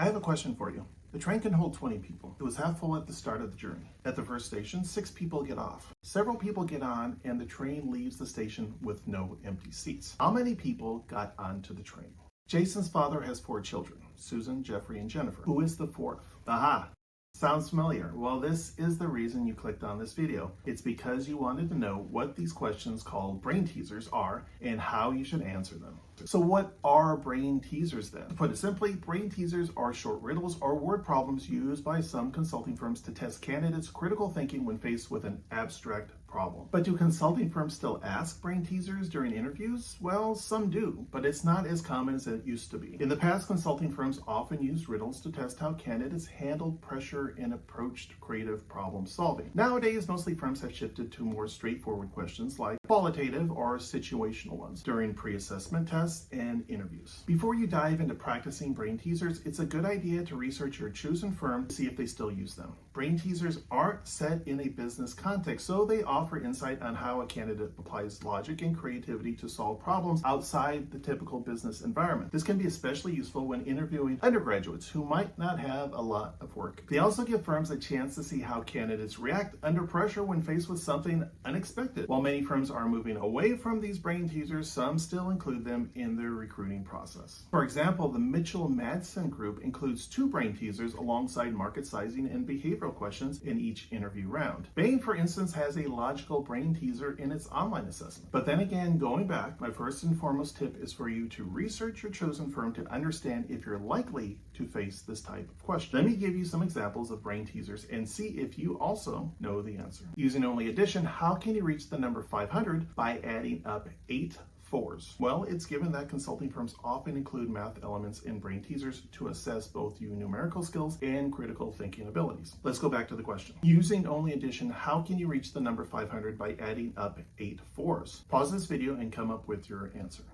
I have a question for you. The train can hold 20 people. It was half full at the start of the journey. At the first station, 6 people get off. Several people get on, and the train leaves the station with no empty seats. How many people got onto the train? Jason's father has 4 children, Susan, Jeffrey, and Jennifer. Who is the 4th? Aha! Sounds familiar? Well, this is the reason you clicked on this video. It's because you wanted to know what these questions called brain teasers are and how you should answer them. So what are brain teasers then? To put it simply, brain teasers are short riddles or word problems used by some consulting firms to test candidates' critical thinking when faced with an abstract problem. But do consulting firms still ask brain teasers during interviews? Well, some do, but it's not as common as it used to be. In the past, consulting firms often used riddles to test how candidates handled pressure and approached creative problem solving. Nowadays, mostly firms have shifted to more straightforward questions like qualitative or situational ones during pre-assessment tests and interviews. Before you dive into practicing brain teasers, it's a good idea to research your chosen firm to see if they still use them. Brain teasers aren't set in a business context, so they offer insight on how a candidate applies logic and creativity to solve problems outside the typical business environment. This can be especially useful when interviewing undergraduates who might not have a lot of work. They also give firms a chance to see how candidates react under pressure when faced with something unexpected. While many firms are moving away from these brain teasers, some still include them in their recruiting process. For example, the 𝗢𝗶𝗱𝗲𝗄𝗏 group includes 2 brain teasers alongside market sizing and behavioral questions in each interview round. Bain, for instance, has a logical brain teaser in its online assessment. But then again, going back, my first and foremost tip is for you to research your chosen firm to understand if you're likely to face this type of question. Let me give you some examples of brain teasers and see if you also know the answer. Using only addition, how can you reach the number 500 by adding up 8 4s? Well, it's given that consulting firms often include math elements in brain teasers to assess both your numerical skills and critical thinking abilities. Let's go back to the question. Using only addition, how can you reach the number 500 by adding up 8 4s? Pause this video and come up with your answer.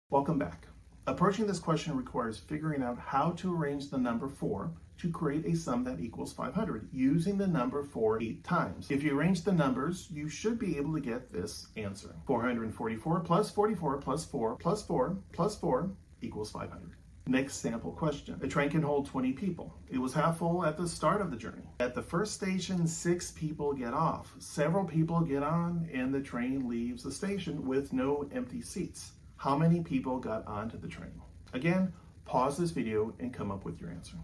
Welcome back. Approaching this question requires figuring out how to arrange the number 4 to create a sum that equals 500 using the number 4 8 times. If you arrange the numbers, you should be able to get this answer. 444 plus 44 plus 4 plus 4 plus 4 equals 500. Next sample question. The train can hold 20 people. It was half full at the start of the journey. At the first station, 6 people get off. Several people get on, and the train leaves the station with no empty seats. How many people got onto the train? Again, pause this video and come up with your answer.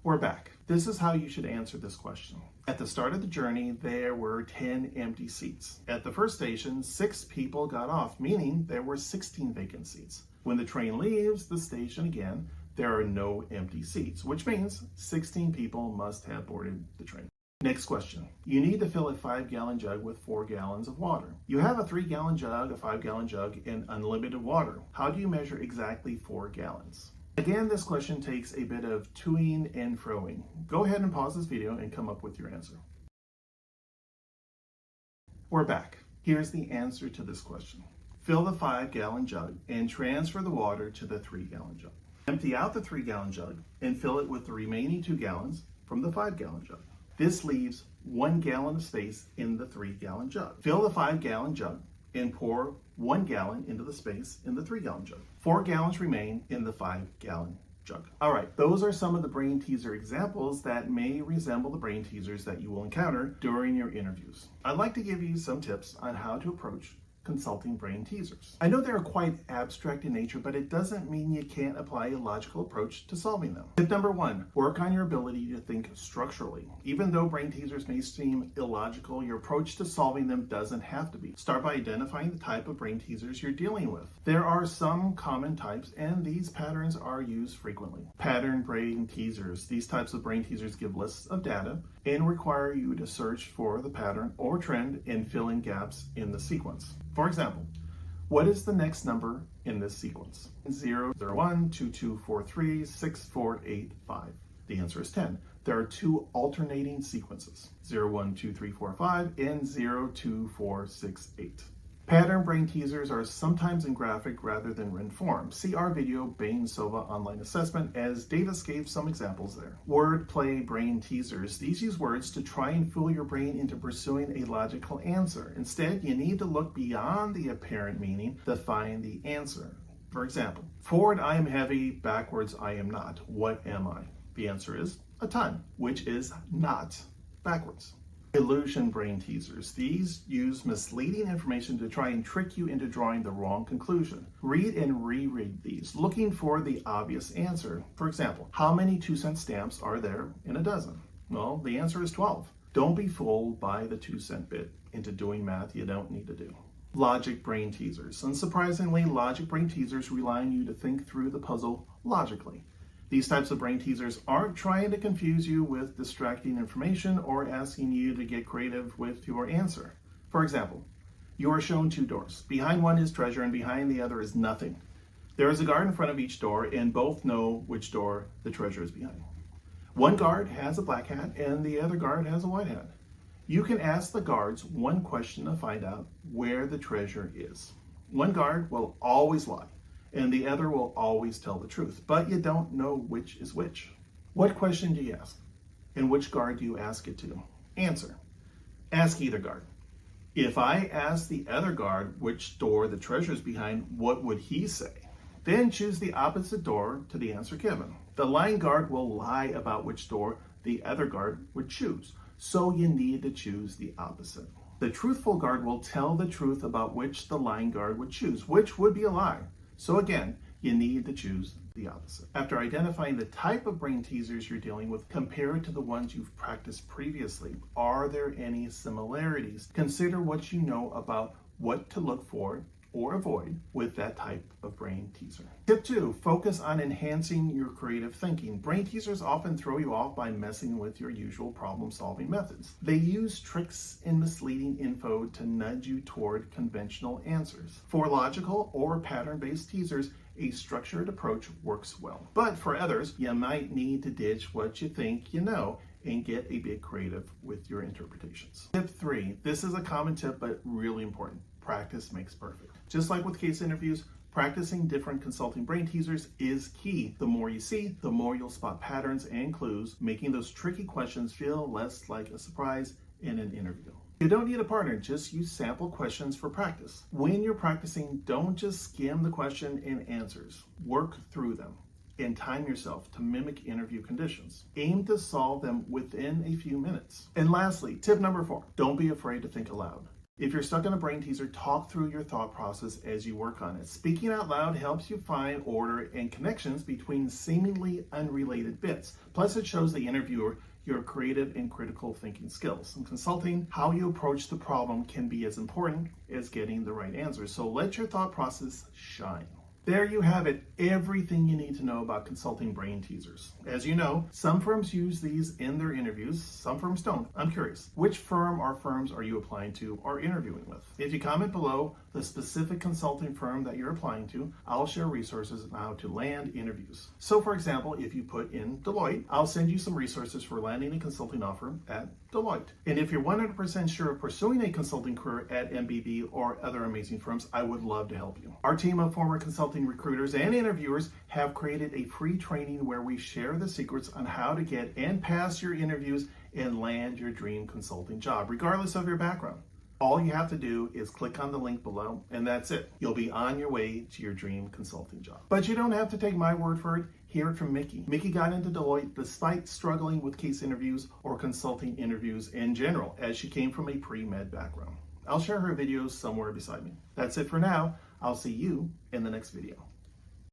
We're back. This is how you should answer this question. At the start of the journey, there were 10 empty seats. At the first station, 6 people got off, meaning there were 16 vacant seats. When the train leaves the station again, there are no empty seats, which means 16 people must have boarded the train. Next question. You need to fill a 5-gallon jug with 4 gallons of water. You have a 3-gallon jug, a 5-gallon jug, and unlimited water. How do you measure exactly 4 gallons? Again, this question takes a bit of toing and froing. Go ahead and pause this video and come up with your answer. We're back. Here's the answer to this question. Fill the 5-gallon jug and transfer the water to the 3-gallon jug. Empty out the 3-gallon jug and fill it with the remaining 2 gallons from the 5-gallon jug. This leaves 1 gallon of space in the 3-gallon jug. Fill the 5-gallon jug and pour 1 gallon into the space in the 3-gallon jug. 4 gallons remain in the 5-gallon jug. All right, those are some of the brain teaser examples that may resemble the brain teasers that you will encounter during your interviews. I'd like to give you some tips on how to approach consulting brain teasers. I know they're quite abstract in nature, but it doesn't mean you can't apply a logical approach to solving them. Tip number 1, work on your ability to think structurally. Even though brain teasers may seem illogical, your approach to solving them doesn't have to be. Start by identifying the type of brain teasers you're dealing with. There are some common types, and these patterns are used frequently. Pattern brain teasers. These types of brain teasers give lists of data and require you to search for the pattern or trend and fill in gaps in the sequence. For example, what is the next number in this sequence? 0, 0, 1, 2, 2, 4, 3, 6, 4, 8, 5. The answer is 10. There are 2 alternating sequences, 0, 1, 2, 3, 4, 5, and 0, 2, 4, 6, 8. Pattern brain teasers are sometimes in graphic rather than written form. See our video, 𝗙𝗵𝗀𝗲𝗏 Online Assessment, as Davis gave some examples there. Wordplay brain teasers. These use words to try and fool your brain into pursuing a logical answer. Instead, you need to look beyond the apparent meaning to find the answer. For example, forward I am heavy, backwards I am not. What am I? The answer is a ton, which is not backwards. Illusion brain teasers. These use misleading information to try and trick you into drawing the wrong conclusion. Read and reread these, looking for the obvious answer. For example, how many 2-cent stamps are there in a dozen? Well, the answer is 12. Don't be fooled by the 2-cent bit into doing math you don't need to do. Logic brain teasers. Unsurprisingly, logic brain teasers rely on you to think through the puzzle logically. These types of brain teasers aren't trying to confuse you with distracting information or asking you to get creative with your answer. For example, you are shown 2 doors. Behind one is treasure and behind the other is nothing. There is a guard in front of each door and both know which door the treasure is behind. One guard has a black hat and the other guard has a white hat. You can ask the guards one question to find out where the treasure is. One guard will always lie, and the other will always tell the truth, but you don't know which is which. What question do you ask? And which guard do you ask it to? Answer. Ask either guard. If I ask the other guard which door the treasure is behind, what would he say? Then choose the opposite door to the answer given. The lying guard will lie about which door the other guard would choose, so you need to choose the opposite. The truthful guard will tell the truth about which the lying guard would choose, which would be a lie. So again, you need to choose the opposite. After identifying the type of brain teasers you're dealing with, compare it to the ones you've practiced previously. Are there any similarities? Consider what you know about what to look for or avoid with that type of brain teaser. Tip 2, focus on enhancing your creative thinking. Brain teasers often throw you off by messing with your usual problem-solving methods. They use tricks and misleading info to nudge you toward conventional answers. For logical or pattern-based teasers, a structured approach works well. But for others, you might need to ditch what you think you know and get a bit creative with your interpretations. Tip 3, this is a common tip but really important. Practice makes perfect. Just like with case interviews, practicing different consulting brain teasers is key. The more you see, the more you'll spot patterns and clues, making those tricky questions feel less like a surprise in an interview. You don't need a partner, just use sample questions for practice. When you're practicing, don't just skim the question and answers. Work through them and time yourself to mimic interview conditions. Aim to solve them within a few minutes. And lastly, tip number 4, don't be afraid to think aloud. If you're stuck on a brain teaser, talk through your thought process as you work on it. Speaking out loud helps you find order and connections between seemingly unrelated bits. Plus, it shows the interviewer your creative and critical thinking skills. In consulting, how you approach the problem can be as important as getting the right answer. So let your thought process shine. There you have it, everything you need to know about consulting brain teasers. As you know, some firms use these in their interviews, some firms don't. I'm curious, which firm or firms are you applying to or interviewing with? If you comment below the specific consulting firm that you're applying to, I'll share resources on how to land interviews. So for example, if you put in Deloitte, I'll send you some resources for landing a consulting offer at Deloitte. And if you're 100% sure of pursuing a consulting career at MBB or other amazing firms, I would love to help you. Our team of former consulting recruiters and interviewers have created a free training where we share the secrets on how to get and pass your interviews and land your dream consulting job, regardless of your background. All you have to do is click on the link below, and that's it. You'll be on your way to your dream consulting job. But you don't have to take my word for it. Hear it from Mickey. Mickey got into Deloitte despite struggling with case interviews or consulting interviews in general, as she came from a pre-med background. I'll share her videos somewhere beside me. That's it for now. I'll see you in the next video.